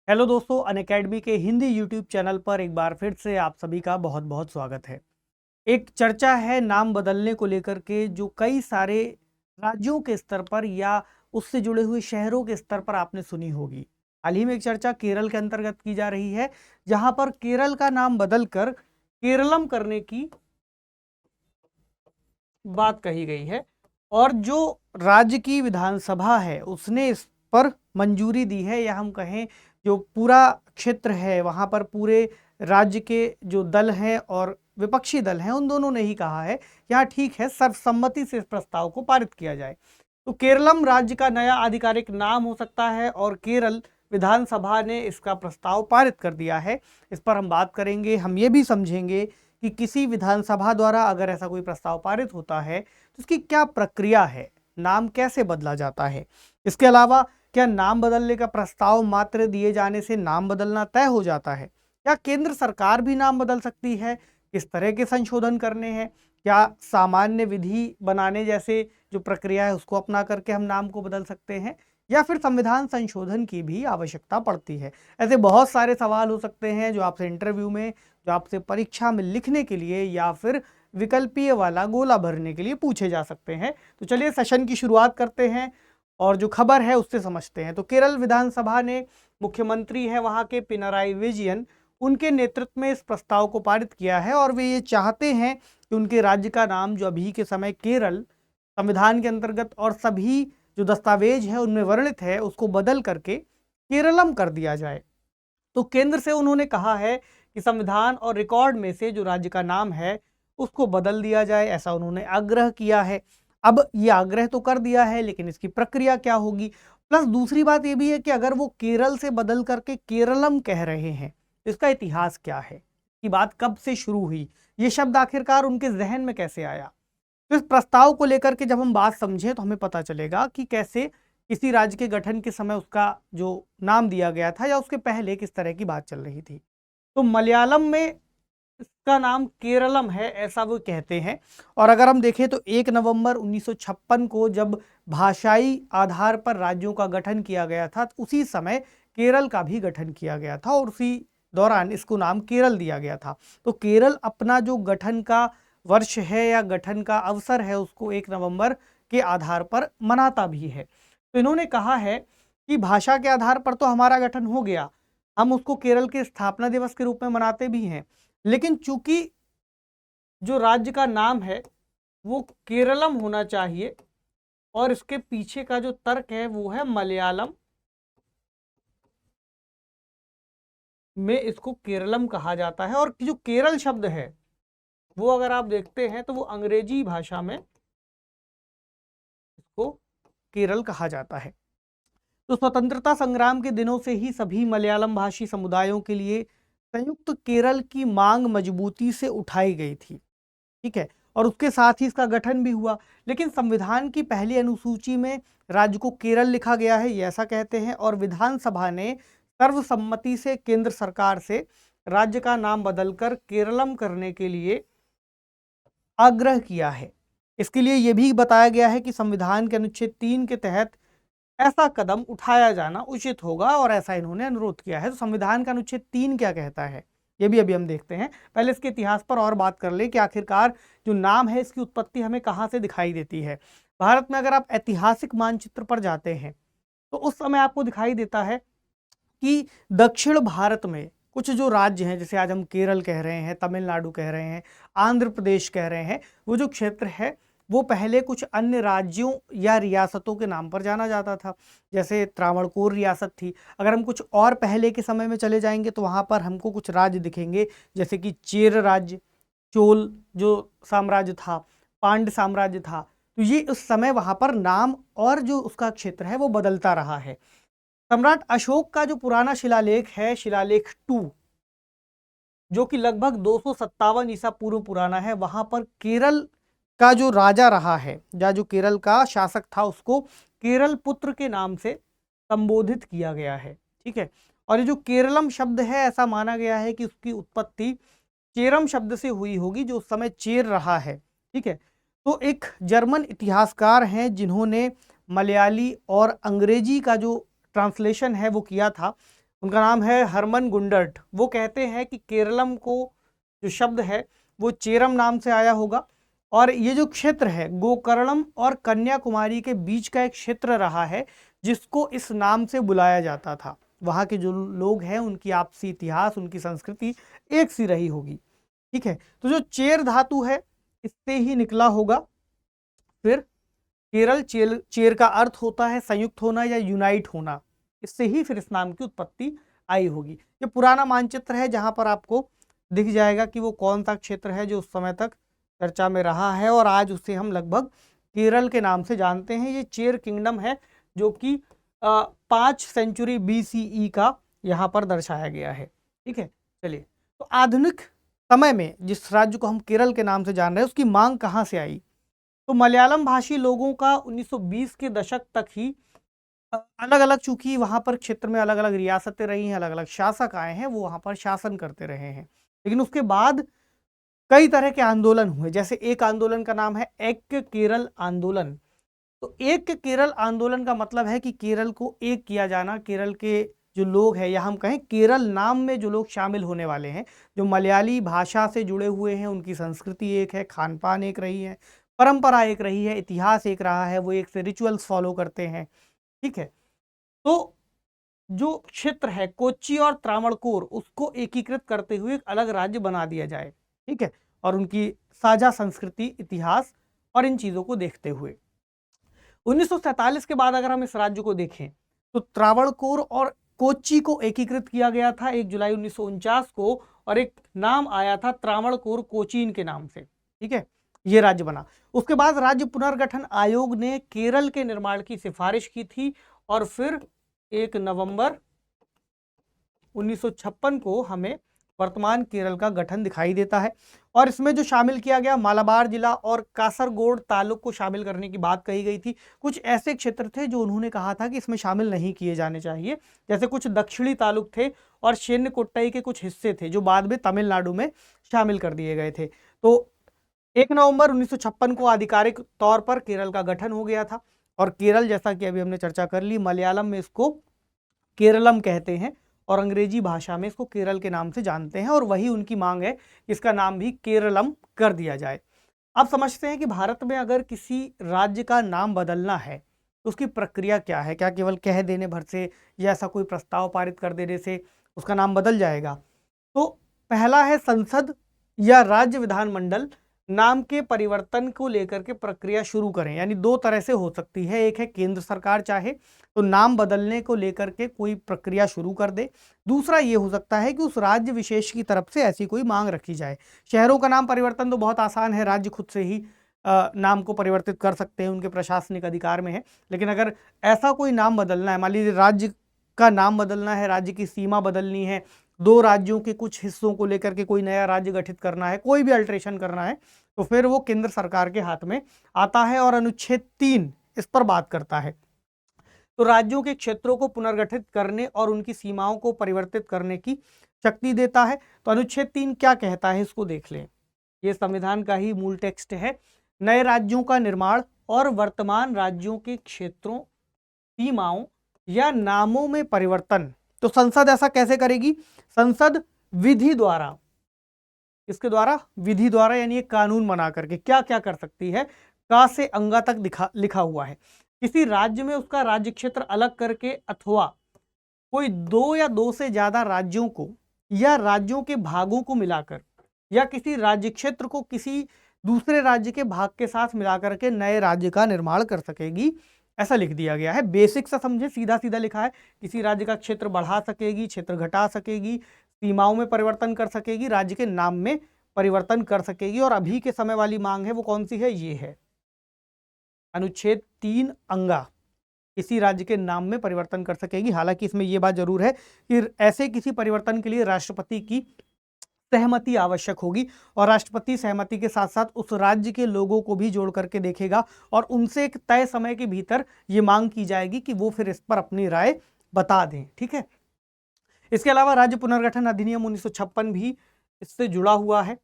Hello दोस्तों, Unacademy के Hindi YouTube channel पर एक बार फिर से आप सभी का बहुत बहुत स्वागत है। एक चर्चा है नाम बदलने को लेकर के, जो कई सारे राज्यों के स्तर पर या उससे जुड़े हुए शहरों के स्तर पर आपने सुनी होगी। हाल ही में एक चर्चा केरल के अंतर्गत की जा रही है, जहां पर केरल का नाम बदलकर केरलम करने की बात कही गई है। और जो राज्य की विधानसभा है उसने इस पर मंजूरी दी है, या हम कहें जो पूरा क्षेत्र है वहाँ पर पूरे राज्य के जो दल हैं और विपक्षी दल हैं उन दोनों ने ही कहा है कि हाँ ठीक है, सर्वसम्मति से इस प्रस्ताव को पारित किया जाए। तो केरलम राज्य का नया आधिकारिक नाम हो सकता है और केरल विधानसभा ने इसका प्रस्ताव पारित कर दिया है। इस पर हम बात करेंगे। हम ये भी समझेंगे कि किसी विधानसभा द्वारा अगर ऐसा कोई प्रस्ताव पारित होता है तो उसकी क्या प्रक्रिया है, नाम कैसे बदला जाता है। इसके अलावा क्या नाम बदलने का प्रस्ताव मात्र दिए जाने से नाम बदलना तय हो जाता है? क्या केंद्र सरकार भी नाम बदल सकती है? किस तरह के संशोधन करने हैं? क्या सामान्य विधि बनाने जैसे जो प्रक्रिया है उसको अपना करके हम नाम को बदल सकते हैं, या फिर संविधान संशोधन की भी आवश्यकता पड़ती है? ऐसे बहुत सारे सवाल हो सकते हैं जो आपसे इंटरव्यू में, जो आपसे परीक्षा में लिखने के लिए या फिर विकल्पीय वाला गोला भरने के लिए पूछे जा सकते हैं। तो चलिए सेशन की शुरुआत करते हैं और जो खबर है उससे समझते हैं। तो केरल विधानसभा ने, मुख्यमंत्री है वहाँ के पिनराई विजयन, उनके नेतृत्व में इस प्रस्ताव को पारित किया है और वे ये चाहते हैं कि उनके राज्य का नाम जो अभी के समय केरल संविधान के अंतर्गत और सभी जो दस्तावेज है उनमें वर्णित है उसको बदल करके केरलम कर दिया जाए। तो केंद्र से उन्होंने कहा है कि संविधान और रिकॉर्ड में से जो राज्य का नाम है उसको बदल दिया जाए, ऐसा उन्होंने आग्रह किया है। अब ये आग्रह तो कर दिया है, लेकिन इसकी प्रक्रिया क्या होगी? प्लस दूसरी बात ये भी है कि अगर वो केरल से बदल करके केरलम कह रहे हैं तो इसका इतिहास क्या है, कि बात कब से शुरू हुई, ये शब्द आखिरकार उनके जहन में कैसे आया। तो इस प्रस्ताव को लेकर के जब हम बात समझें तो हमें पता चलेगा कि कैसे किसी राज्य के गठन के समय उसका जो नाम दिया गया था या उसके पहले किस तरह की बात चल रही थी। तो मलयालम में इसका नाम केरलम है, ऐसा वो कहते हैं। और अगर हम देखें तो 1 नवंबर 1956 को जब भाषाई आधार पर राज्यों का गठन किया गया था, तो उसी समय केरल का भी गठन किया गया था और उसी दौरान इसको नाम केरल दिया गया था। तो केरल अपना जो गठन का वर्ष है या गठन का अवसर है उसको 1 नवंबर के आधार पर मनाता भी है। तो इन्होंने कहा है कि भाषा के आधार पर तो हमारा गठन हो गया, हम उसको केरल के स्थापना दिवस के रूप में मनाते भी हैं, लेकिन चूंकि जो राज्य का नाम है वो केरलम होना चाहिए और इसके पीछे का जो तर्क है वो है मलयालम में इसको केरलम कहा जाता है। और जो केरल शब्द है वो अगर आप देखते हैं तो वो अंग्रेजी भाषा में इसको केरल कहा जाता है। तो स्वतंत्रता संग्राम के दिनों से ही सभी मलयालम भाषी समुदायों के लिए संयुक्त केरल की मांग मजबूती से उठाई गई थी, ठीक है, और उसके साथ ही इसका गठन भी हुआ। लेकिन संविधान की पहली अनुसूची में राज्य को केरल लिखा गया है, ये ऐसा कहते हैं, और विधानसभा ने सर्वसम्मति से केंद्र सरकार से राज्य का नाम बदलकर केरलम करने के लिए आग्रह किया है। इसके लिए यह भी बताया गया है कि संविधान के अनुच्छेद 3 के तहत ऐसा कदम उठाया जाना उचित होगा और ऐसा इन्होंने अनुरोध किया है। तो संविधान का अनुच्छेद 3 क्या कहता है ये भी अभी हम देखते हैं। पहले इसके इतिहास पर और बात कर ले कि आखिरकार जो नाम है इसकी उत्पत्ति हमें कहाँ से दिखाई देती है। भारत में अगर आप ऐतिहासिक मानचित्र पर जाते हैं तो उस समय आपको दिखाई देता है कि दक्षिण भारत में कुछ जो राज्य हैं, जैसे आज हम केरल कह रहे हैं, तमिलनाडु कह रहे हैं, आंध्र प्रदेश कह रहे हैं, वो जो क्षेत्र है वो पहले कुछ अन्य राज्यों या रियासतों के नाम पर जाना जाता था। जैसे त्रावणकोर रियासत थी। अगर हम कुछ और पहले के समय में चले जाएंगे तो वहाँ पर हमको कुछ राज्य दिखेंगे, जैसे कि चेर राज्य, चोल जो साम्राज्य था, पांड्य साम्राज्य था। तो ये उस समय वहाँ पर नाम और जो उसका क्षेत्र है वो बदलता रहा है। सम्राट अशोक का जो पुराना शिलालेख है, शिलालेख 2, जो कि लगभग 257 ईसा पूर्व पुराना है, वहां पर केरल का जो राजा रहा है या जो केरल का शासक था उसको केरल पुत्र के नाम से संबोधित किया गया है, ठीक है। और ये जो केरलम शब्द है ऐसा माना गया है कि उसकी उत्पत्ति चेरम शब्द से हुई होगी जो उस समय चेर रहा है, ठीक है। तो एक जर्मन इतिहासकार हैं जिन्होंने मलयाली और अंग्रेजी का जो ट्रांसलेशन है वो किया था। उनका नाम है हरमन गुंडर्ट। वो कहते हैं कि केरलम को जो शब्द है वो चेरम नाम से आया होगा, और ये जो क्षेत्र है गोकर्णम और कन्याकुमारी के बीच का एक क्षेत्र रहा है जिसको इस नाम से बुलाया जाता था। वहाँ के जो लोग हैं उनकी आपसी इतिहास, उनकी संस्कृति एक सी रही होगी। ठीक है, तो जो चेर धातु है इससे ही निकला होगा। फिर केरल, चेर का अर्थ होता है संयुक्त होना या यूनाइट होना, इससे ही फिर इस नाम की उत्पत्ति आई होगी। ये पुराना मानचित्र है जहां पर आपको दिख जाएगा कि वो कौन सा क्षेत्र है जो उस समय तक चर्चा में रहा है, और आज उसे हम लगभग केरल के नाम से जानते हैं। ये चेर किंगडम है जो कि 5 सेंचुरी BCE का यहाँ पर दर्शाया गया है। ठीक है, चलिए, तो आधुनिक समय में जिस राज्य को हम केरल के नाम से जान रहे हैं उसकी मांग कहाँ से आई? तो मलयालम भाषी लोगों का 1920 के दशक तक ही अलग अलग, चूंकि वहां पर क्षेत्र में अलग अलग रियासतें रही हैं, अलग अलग शासक आए हैं, वो वहां पर शासन करते रहे हैं। लेकिन उसके बाद कई तरह के आंदोलन हुए। जैसे एक आंदोलन का नाम है एक केरल आंदोलन। तो एक केरल आंदोलन का मतलब है कि केरल को एक किया जाना। केरल के जो लोग हैं, या हम कहें केरल नाम में जो लोग शामिल होने वाले हैं, जो मलयाली भाषा से जुड़े हुए हैं, उनकी संस्कृति एक है, खान पान एक रही है, परंपरा एक रही है, इतिहास एक रहा है, वो एक से रिचुअल्स फॉलो करते हैं। ठीक है, तो जो क्षेत्र है कोच्चि और त्रावणकोर, उसको एकीकृत करते हुए एक अलग राज्य बना दिया जाए। ठीक है, और उनकी साझा संस्कृति, इतिहास और इन चीजों को देखते हुए 1947 के बाद अगर हम इस राज्य को देखें तो त्रावणकोर और कोच्चि को एकीकृत किया गया था 1 जुलाई 1949 को, और एक नाम आया था त्रावणकोर कोचीन के नाम से। ठीक है, ये राज्य बना। उसके बाद राज्य पुनर्गठन आयोग ने केरल के निर्माण की सिफारिश की थी, और फिर 1 नवंबर 1956 को हमें वर्तमान केरल का गठन दिखाई देता है। और इसमें जो शामिल किया गया, मालाबार जिला और कासरगोड तालुक को शामिल करने की बात कही गई थी। कुछ ऐसे क्षेत्र थे जो उन्होंने कहा था कि इसमें शामिल नहीं किए जाने चाहिए, जैसे कुछ दक्षिणी तालुक थे और शेन्नकोट्टई के कुछ हिस्से थे जो बाद में तमिलनाडु में शामिल कर दिए गए थे। तो 1 नवंबर 1956 को आधिकारिक तौर पर केरल का गठन हो गया था। और केरल, जैसा कि अभी हमने चर्चा कर ली, मलयालम में इसको केरलम कहते हैं और अंग्रेजी भाषा में इसको केरल के नाम से जानते हैं, और वही उनकी मांग है कि इसका नाम भी केरलम कर दिया जाए। आप समझते हैं कि भारत में अगर किसी राज्य का नाम बदलना है तो उसकी प्रक्रिया क्या है? क्या केवल कह देने भर से या ऐसा कोई प्रस्ताव पारित कर देने से उसका नाम बदल जाएगा? तो पहला है संसद या राज्य विधानमंडल नाम के परिवर्तन को लेकर के प्रक्रिया शुरू करें। यानी दो तरह से हो सकती है, एक है केंद्र सरकार चाहे तो नाम बदलने को लेकर के कोई प्रक्रिया शुरू कर दे, दूसरा ये हो सकता है कि उस राज्य विशेष की तरफ से ऐसी कोई मांग रखी जाए। शहरों का नाम परिवर्तन तो बहुत आसान है, राज्य खुद से ही नाम को परिवर्तित कर सकते हैं, उनके प्रशासनिक अधिकार में है। लेकिन अगर ऐसा कोई नाम बदलना है, मान लीजिए राज्य का नाम बदलना है, राज्य की सीमा बदलनी है, दो राज्यों के कुछ हिस्सों को लेकर के कोई नया राज्य गठित करना है, कोई भी अल्ट्रेशन करना है, तो फिर वो केंद्र सरकार के हाथ में आता है। और अनुच्छेद 3 इस पर बात करता है। तो राज्यों के क्षेत्रों को पुनर्गठित करने और उनकी सीमाओं को परिवर्तित करने की शक्ति देता है। तो अनुच्छेद 3 क्या कहता है इसको देख लें। ये संविधान का ही मूल टेक्स्ट है। नए राज्यों का निर्माण और वर्तमान राज्यों के क्षेत्रों, सीमाओं या नामों में परिवर्तन। तो संसद ऐसा कैसे करेगी? संसद विधि द्वारा, इसके द्वारा, विधि द्वारा, यानी एक कानून बना करके क्या क्या कर सकती है, का से अंगा तक लिखा हुआ है। किसी राज्य में उसका राज्य क्षेत्र अलग करके, अथवा कोई दो या दो से ज्यादा राज्यों को या राज्यों के भागों को मिलाकर, या किसी राज्य क्षेत्र को किसी दूसरे राज्य के भाग के साथ मिलाकर के नए राज्य का निर्माण कर सकेगी, ऐसा लिख दिया गया है। बेसिक सा समझे, सीधा सीधा लिखा है। किसी राज्य का क्षेत्र बढ़ा सकेगी, क्षेत्र घटा सकेगी, सीमाओं में परिवर्तन कर सकेगी, राज्य के नाम में परिवर्तन कर सकेगी। और अभी के समय वाली मांग है वो कौन सी है? ये है अनुच्छेद 3 अंगा, किसी राज्य के नाम में परिवर्तन कर सकेगी। हालांकि इसमें यह बात जरूर है कि ऐसे किसी परिवर्तन के लिए राष्ट्रपति की सहमति आवश्यक होगी, और राष्ट्रपति सहमति के साथ साथ उस राज्य के लोगों को भी जोड़ करके देखेगा, और उनसे एक तय समय के भीतर ये मांग की जाएगी कि वो फिर इस पर अपनी राय बता दें। ठीक है, इसके अलावा राज्य पुनर्गठन अधिनियम 1956 भी इससे जुड़ा हुआ है।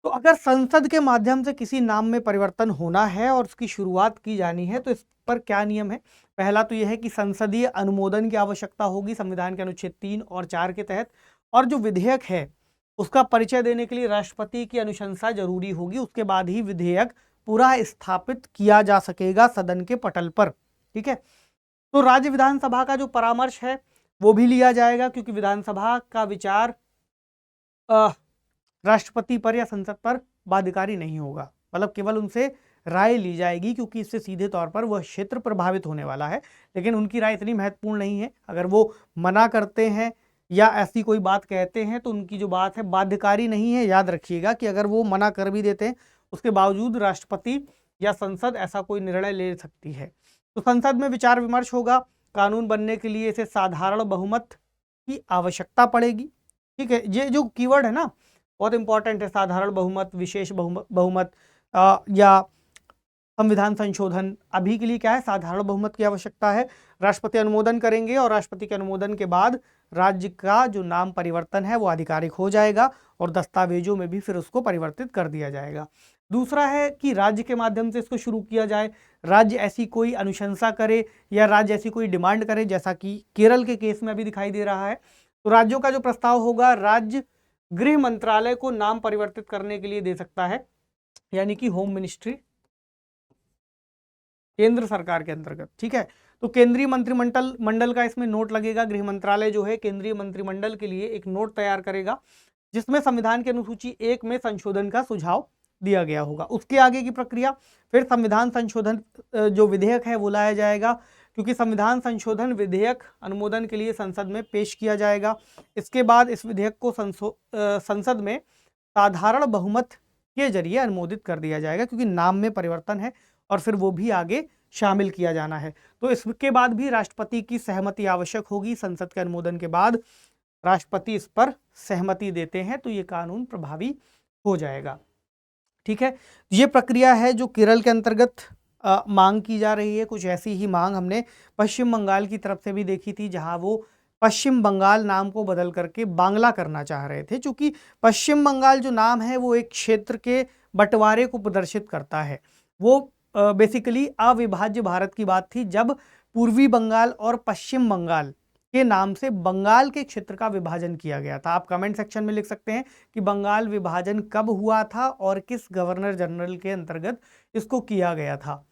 तो अगर संसद के माध्यम से किसी नाम में परिवर्तन होना है और उसकी शुरुआत की जानी है तो इस पर क्या नियम है? पहला तो यह है कि संसदीय अनुमोदन की आवश्यकता होगी संविधान के अनुच्छेद 3 और 4 के तहत, और जो विधेयक है उसका परिचय देने के लिए राष्ट्रपति की अनुशंसा जरूरी होगी। उसके बाद ही विधेयक पूरा स्थापित किया जा सकेगा सदन के पटल पर। ठीक है, तो राज्य विधानसभा का जो परामर्श है वो भी लिया जाएगा, क्योंकि विधानसभा का विचार राष्ट्रपति पर या संसद पर बाध्यकारी नहीं होगा, मतलब केवल उनसे राय ली जाएगी, क्योंकि इससे सीधे तौर पर वह क्षेत्र प्रभावित होने वाला है। लेकिन उनकी राय इतनी महत्वपूर्ण नहीं है, अगर वो मना करते हैं या ऐसी कोई बात कहते हैं तो उनकी जो बात है बाध्यकारी नहीं है। याद रखिएगा कि अगर वो मना कर भी देते हैं उसके बावजूद राष्ट्रपति या संसद ऐसा कोई निर्णय ले सकती है। तो संसद में विचार विमर्श होगा, कानून बनने के लिए इसे साधारण बहुमत की आवश्यकता पड़ेगी। ठीक है, ये जो कीवर्ड है ना बहुत इंपॉर्टेंट है, साधारण बहुमत, विशेष बहुमत या संविधान संशोधन। अभी के लिए क्या है, साधारण बहुमत की आवश्यकता है। राष्ट्रपति अनुमोदन करेंगे और राष्ट्रपति के अनुमोदन के बाद राज्य का जो नाम परिवर्तन है वो आधिकारिक हो जाएगा और दस्तावेजों में भी फिर उसको परिवर्तित कर दिया जाएगा। दूसरा है कि राज्य के माध्यम से इसको शुरू किया जाए, राज्य ऐसी कोई अनुशंसा करे या राज्य ऐसी कोई डिमांड करे, जैसा कि केरल के केस में अभी दिखाई दे रहा है। तो राज्यों का जो प्रस्ताव होगा राज्य गृह मंत्रालय को नाम परिवर्तित करने के लिए दे सकता है, यानी कि होम मिनिस्ट्री केंद्र सरकार के अंतर्गत। ठीक है, तो केंद्रीय मंत्रिमंडल का इसमें नोट लगेगा। गृह मंत्रालय जो है केंद्रीय मंत्रिमंडल के लिए एक नोट तैयार करेगा जिसमें संविधान की अनुसूची 1 में संशोधन का सुझाव दिया गया होगा। उसके आगे की प्रक्रिया फिर संविधान संशोधन जो विधेयक है वो लाया जाएगा, क्योंकि संविधान संशोधन विधेयक अनुमोदन के लिए संसद में पेश किया जाएगा। इसके बाद इस विधेयक को संसद में साधारण बहुमत के जरिए अनुमोदित कर दिया जाएगा, क्योंकि नाम में परिवर्तन है और फिर वो भी आगे शामिल किया जाना है। तो इसके बाद भी राष्ट्रपति की सहमति आवश्यक होगी। संसद के अनुमोदन के बाद राष्ट्रपति इस पर सहमति देते हैं तो ये कानून प्रभावी हो जाएगा। ठीक है, ये प्रक्रिया है जो केरल के अंतर्गत मांग की जा रही है। कुछ ऐसी ही मांग हमने पश्चिम बंगाल की तरफ से भी देखी थी, जहां वो पश्चिम बंगाल नाम को बदल करके बांग्ला करना चाह रहे थे। क्योंकि पश्चिम बंगाल जो नाम है वो एक क्षेत्र के बंटवारे को प्रदर्शित करता है। वो बेसिकली अविभाज्य भारत की बात थी, जब पूर्वी बंगाल और पश्चिम बंगाल के नाम से बंगाल के क्षेत्र का विभाजन किया गया था। आप कमेंट सेक्शन में लिख सकते हैं कि बंगाल विभाजन कब हुआ था और किस गवर्नर जनरल के अंतर्गत इसको किया गया था,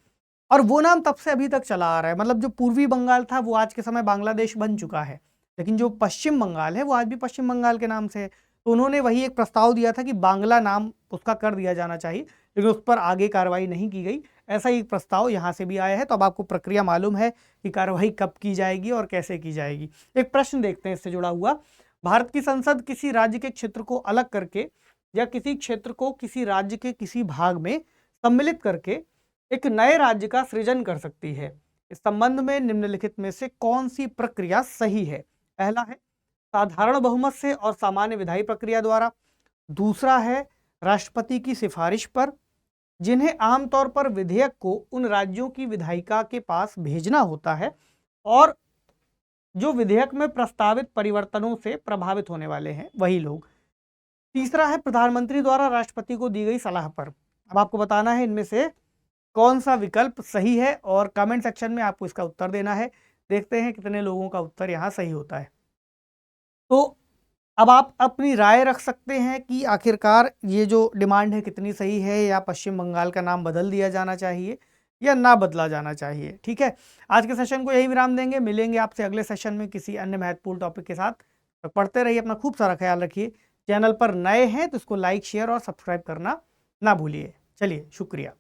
और वो नाम तब से अभी तक चला आ रहा है। मतलब जो पूर्वी बंगाल था वो आज के समय बांग्लादेश बन चुका है, लेकिन जो पश्चिम बंगाल है वो आज भी पश्चिम बंगाल के नाम से है। तो उन्होंने वही एक प्रस्ताव दिया था कि बांग्ला नाम उसका कर दिया जाना चाहिए, लेकिन उस पर आगे कार्रवाई नहीं की गई। ऐसा ही एक प्रस्ताव यहाँ से भी आया है। तो अब आपको प्रक्रिया मालूम है कि कार्रवाई कब की जाएगी और कैसे की जाएगी। एक प्रश्न देखते हैं इससे जुड़ा हुआ। भारत की संसद किसी राज्य के क्षेत्र को अलग करके या किसी क्षेत्र को किसी राज्य के किसी भाग में सम्मिलित करके एक नए राज्य का सृजन कर सकती है। इस संबंध में निम्नलिखित में से कौन सी प्रक्रिया सही है? पहला है साधारण बहुमत से और सामान्य विधायी प्रक्रिया द्वारा। दूसरा है राष्ट्रपति की सिफारिश पर, जिन्हें आमतौर पर विधेयक को उन राज्यों की विधायिका के पास भेजना होता है और जो विधेयक में प्रस्तावित परिवर्तनों से प्रभावित होने वाले हैं वही लोग। तीसरा है प्रधानमंत्री द्वारा राष्ट्रपति को दी गई सलाह पर। अब आपको बताना है इनमें से कौन सा विकल्प सही है और कमेंट सेक्शन में आपको इसका उत्तर देना है। देखते हैं कितने लोगों का उत्तर यहाँ सही होता है। तो अब आप अपनी राय रख सकते हैं कि आखिरकार ये जो डिमांड है कितनी सही है, या पश्चिम बंगाल का नाम बदल दिया जाना चाहिए या ना बदला जाना चाहिए। ठीक है, आज के सेशन को यही विराम देंगे। मिलेंगे आपसे अगले सेशन में किसी अन्य महत्वपूर्ण टॉपिक के साथ। तो पढ़ते रहिए, अपना खूब सारा ख्याल रखिए। चैनल पर नए हैं तो इसको लाइक, शेयर और सब्सक्राइब करना ना भूलिए। चलिए, शुक्रिया।